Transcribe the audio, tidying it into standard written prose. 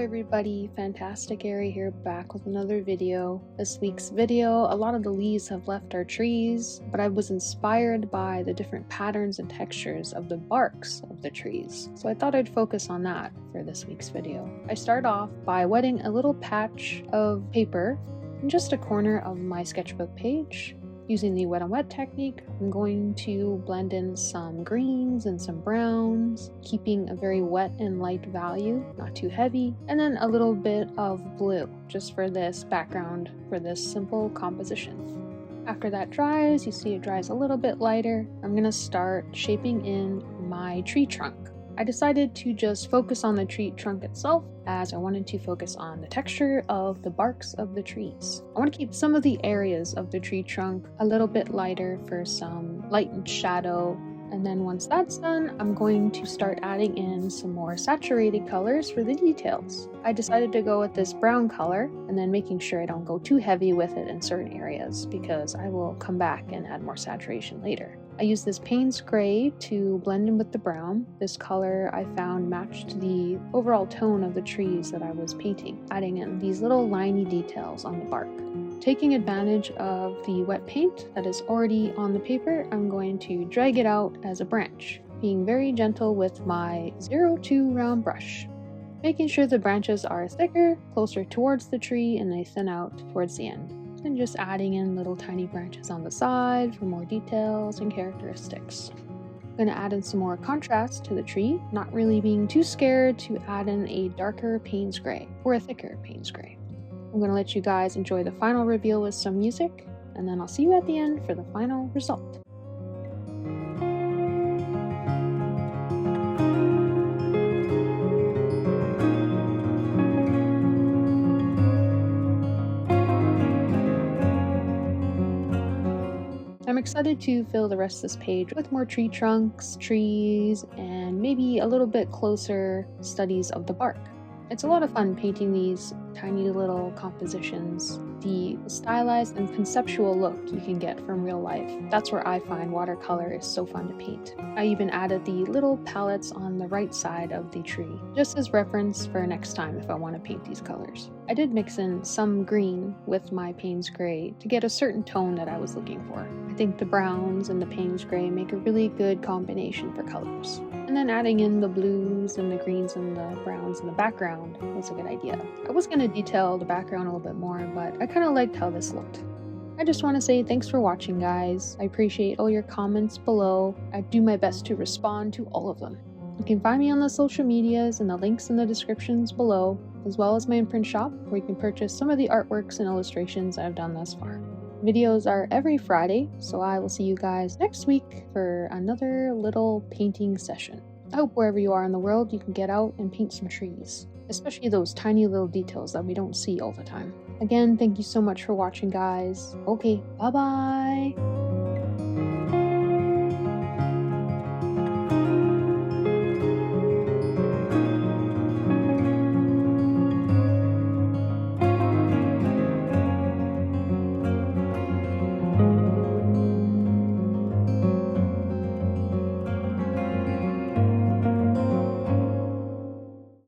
everybody, Fantasticairy here, back with another video. This week's video, a lot of the leaves have left our trees, but I was inspired by the different patterns and textures of the barks of the trees, so I thought I'd focus on that for this week's video. I start off by wetting a little patch of paper in just a corner of my sketchbook page. Using the wet on wet technique, I'm going to blend in some greens and some browns, keeping a very wet and light value, not too heavy, and then a little bit of blue, just for this background for this simple composition. After that dries, you see it dries a little bit lighter, I'm going to start shaping in my tree trunk. I decided to just focus on the tree trunk itself, as I wanted to focus on the texture of the barks of the trees. I want to keep some of the areas of the tree trunk a little bit lighter for some light and shadow, and then once that's done, I'm going to start adding in some more saturated colors for the details. I decided to go with this brown color, and then making sure I don't go too heavy with it in certain areas, because I will come back and add more saturation later. I used this Payne's Gray to blend in with the brown. This color I found matched the overall tone of the trees that I was painting, adding in these little liney details on the bark. Taking advantage of the wet paint that is already on the paper, I'm going to drag it out as a branch, being very gentle with my 02 round brush, making sure the branches are thicker, closer towards the tree, and they thin out towards the end. And just adding in little tiny branches on the side for more details and characteristics. I'm going to add in some more contrast to the tree, not really being too scared to add in a darker Payne's Gray or a thicker Payne's Gray. I'm going to let you guys enjoy the final reveal with some music, and then I'll see you at the end for the final result. I'm excited to fill the rest of this page with more tree trunks, trees, and maybe a little bit closer studies of the bark. It's a lot of fun painting these tiny little compositions. The stylized and conceptual look you can get from real life. That's where I find watercolor is so fun to paint. I even added the little palettes on the right side of the tree, just as reference for next time if I want to paint these colors. I did mix in some green with my Payne's Gray to get a certain tone that I was looking for. I think the browns and the Payne's Gray make a really good combination for colors. And then adding in the blues and the greens and the browns in the background was a good idea. I was going to detail the background a little bit more, but I kind of liked how this looked. I just want to say thanks for watching, guys. I appreciate all your comments below. I do my best to respond to all of them. You can find me on the social medias and the links in the descriptions below, as well as my imprint shop, where you can purchase some of the artworks and illustrations I've done thus far. Videos are every Friday, so I will see you guys next week for another little painting session. I hope wherever you are in the world you can get out and paint some trees, especially those tiny little details that we don't see all the time. Again, thank you so much for watching, guys. Okay, bye-bye!